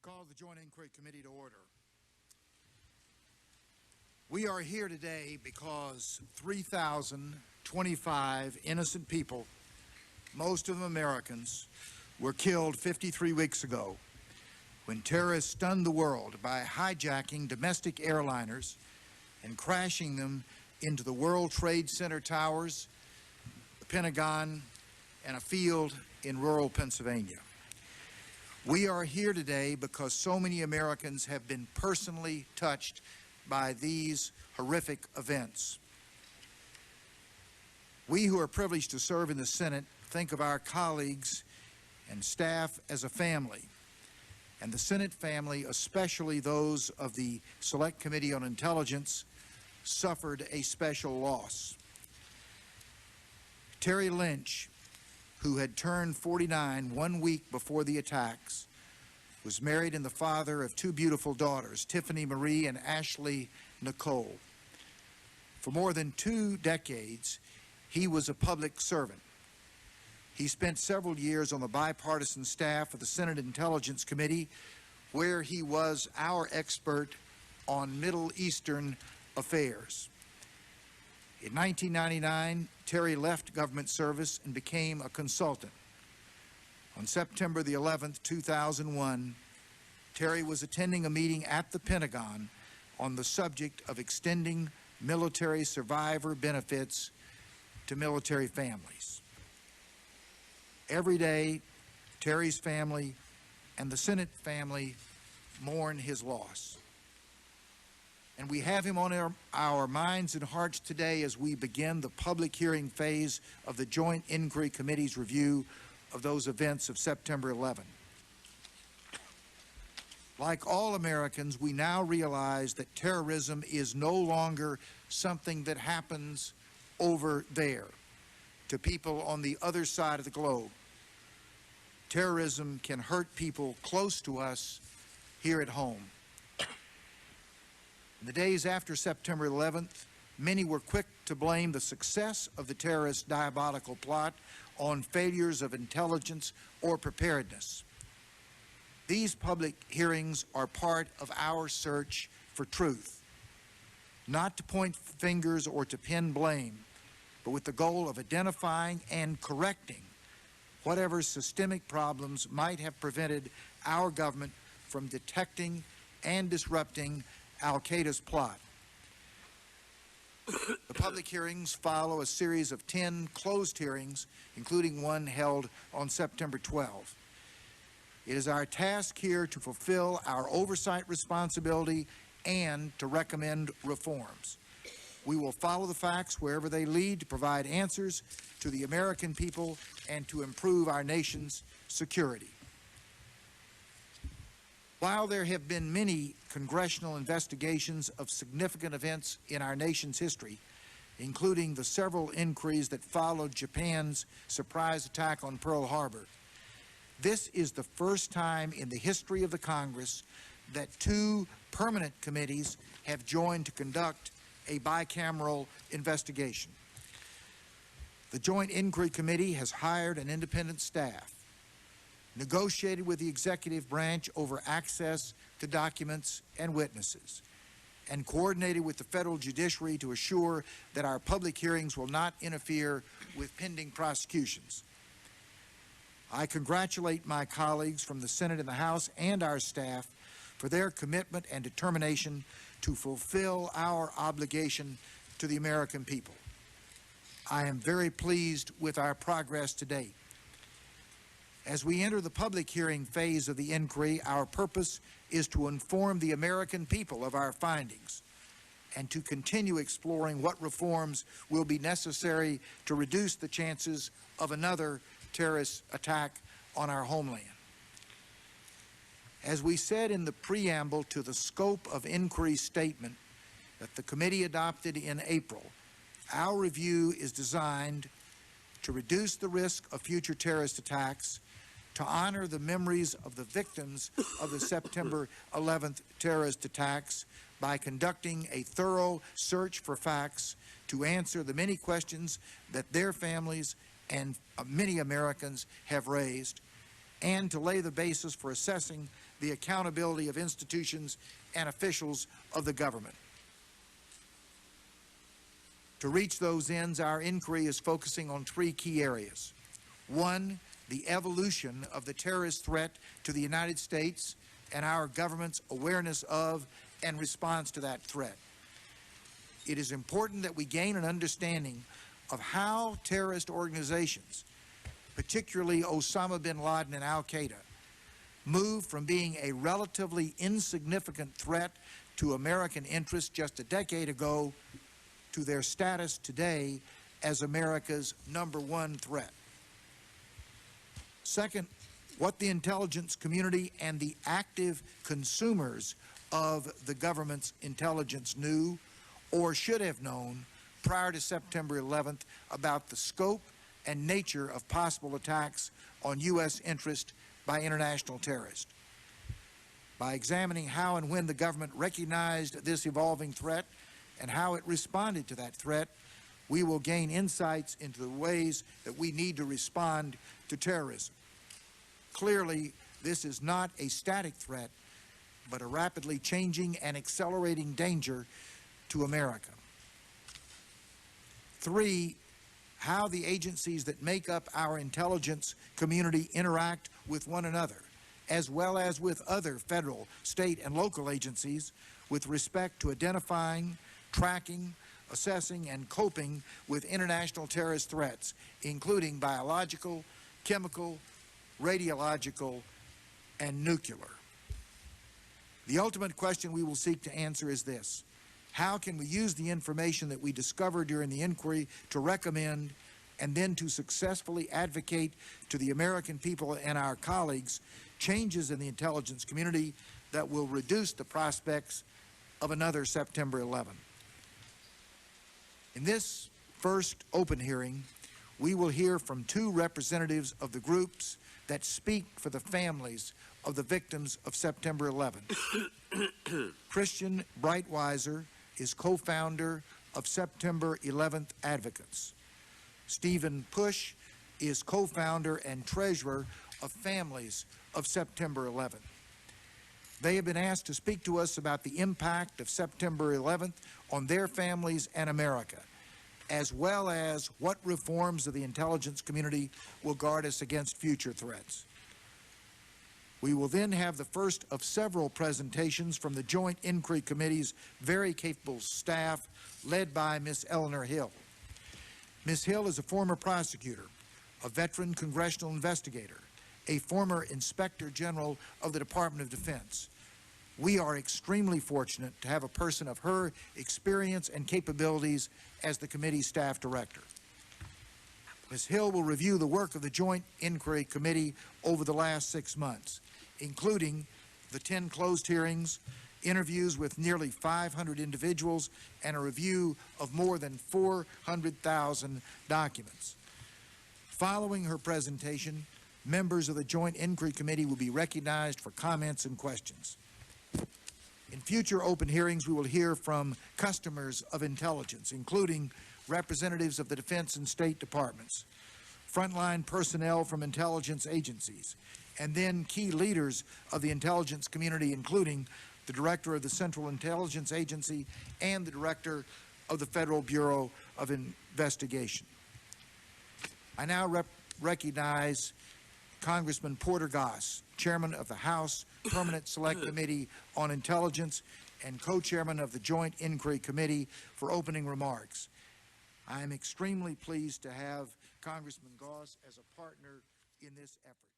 call the Joint Inquiry Committee to order. We are here today because 3,025 innocent people, most of them Americans, were killed 53 weeks ago when terrorists stunned the world by hijacking domestic airliners and crashing them into the World Trade Center towers, the Pentagon, and a field in rural Pennsylvania. We are here today because so many Americans have been personally touched by these horrific events. We who are privileged to serve in the Senate think of our colleagues and staff as a family, and the Senate family, especially those of the Select Committee on Intelligence, suffered a special loss. Terry Lynch, who had turned 49 1 week before the attacks, was married and the father of two beautiful daughters, Tiffany Marie and Ashley Nicole. For more than 2 decades, he was a public servant. He spent several years on the bipartisan staff of the Senate Intelligence Committee, where he was our expert on Middle Eastern affairs. In 1999, Terry left government service and became a consultant. On September the 11th, 2001, Terry was attending a meeting at the Pentagon on the subject of extending military survivor benefits to military families. Every day, Terry's family and the Senate family mourn his loss. And we have him on our minds and hearts today as we begin the public hearing phase of the Joint Inquiry Committee's review of those events of September 11. Like all Americans, we now realize that terrorism is no longer something that happens over there to people on the other side of the globe. Terrorism can hurt people close to us here at home. In the days after September 11th, many were quick to blame the success of the terrorist diabolical plot on failures of intelligence or preparedness. These public hearings are part of our search for truth, not to point fingers or to pin blame, but with the goal of identifying and correcting whatever systemic problems might have prevented our government from detecting and disrupting Al-Qaeda's plot. The public hearings follow a series of 10 closed hearings, including one held on September 12. It is our task here to fulfill our oversight responsibility and to recommend reforms. We will follow the facts wherever they lead to provide answers to the American people and to improve our nation's security. While there have been many congressional investigations of significant events in our nation's history, including the several inquiries that followed Japan's surprise attack on Pearl Harbor, this is the first time in the history of the Congress that 2 permanent committees have joined to conduct a bicameral investigation. The Joint Inquiry Committee has hired an independent staff, negotiated with the executive branch over access to documents and witnesses, and coordinated with the federal judiciary to assure that our public hearings will not interfere with pending prosecutions. I congratulate my colleagues from the Senate and the House and our staff for their commitment and determination to fulfill our obligation to the American people. I am very pleased with our progress to date. As we enter the public hearing phase of the inquiry, our purpose is to inform the American people of our findings and to continue exploring what reforms will be necessary to reduce the chances of another terrorist attack on our homeland. As we said in the preamble to the scope of inquiry statement that the committee adopted in April, our review is designed to reduce the risk of future terrorist attacks, to honor the memories of the victims of the September 11th terrorist attacks by conducting a thorough search for facts, to answer the many questions that their families and many Americans have raised, and to lay the basis for assessing the accountability of institutions and officials of the government. To reach those ends, our inquiry is focusing on three key areas. One, the evolution of the terrorist threat to the United States and our government's awareness of and response to that threat. It is important that we gain an understanding of how terrorist organizations, particularly Osama bin Laden and Al-Qaeda, moved from being a relatively insignificant threat to American interests just a decade ago to their status today as America's #1 threat. Second, what the intelligence community and the active consumers of the government's intelligence knew or should have known prior to September 11th about the scope and nature of possible attacks on U.S. interest by international terrorists. By examining how and when the government recognized this evolving threat and how it responded to that threat, we will gain insights into the ways that we need to respond to terrorism. Clearly, this is not a static threat, but a rapidly changing and accelerating danger to America. Three, how the agencies that make up our intelligence community interact with one another, as well as with other federal, state, and local agencies with respect to identifying, tracking, assessing, and coping with international terrorist threats, including biological, chemical, radiological, and nuclear. The ultimate question we will seek to answer is this: how can we use the information that we discover during the inquiry to recommend and then to successfully advocate to the American people and our colleagues changes in the intelligence community that will reduce the prospects of another September 11? In this first open hearing, we will hear from two representatives of the groups that speak for the families of the victims of September 11. Christian Breitweiser is co-founder of September 11th Advocates. Stephen Push is co-founder and treasurer of Families of September 11th. They have been asked to speak to us about the impact of September 11th on their families and America, as well as what reforms of the intelligence community will guard us against future threats. We will then have the first of several presentations from the Joint Inquiry Committee's very capable staff, led by Ms. Eleanor Hill. Ms. Hill is a former prosecutor, a veteran congressional investigator, a former Inspector General of the Department of Defense. We are extremely fortunate to have a person of her experience and capabilities as the committee's staff director. Ms. Hill will review the work of the Joint Inquiry Committee over the last 6 months, including the 10 closed hearings, interviews with nearly 500 individuals, and a review of more than 400,000 documents. Following her presentation, members of the Joint Inquiry Committee will be recognized for comments and questions. In future open hearings, we will hear from customers of intelligence, including representatives of the Defense and State Departments, frontline personnel from intelligence agencies, and then key leaders of the intelligence community, including the Director of the Central Intelligence Agency and the Director of the Federal Bureau of Investigation. I now recognize Congressman Porter Goss, Chairman of the House Permanent Select Committee on Intelligence and co-chairman of the Joint Inquiry Committee, for opening remarks. I am extremely pleased to have Congressman Goss as a partner in this effort.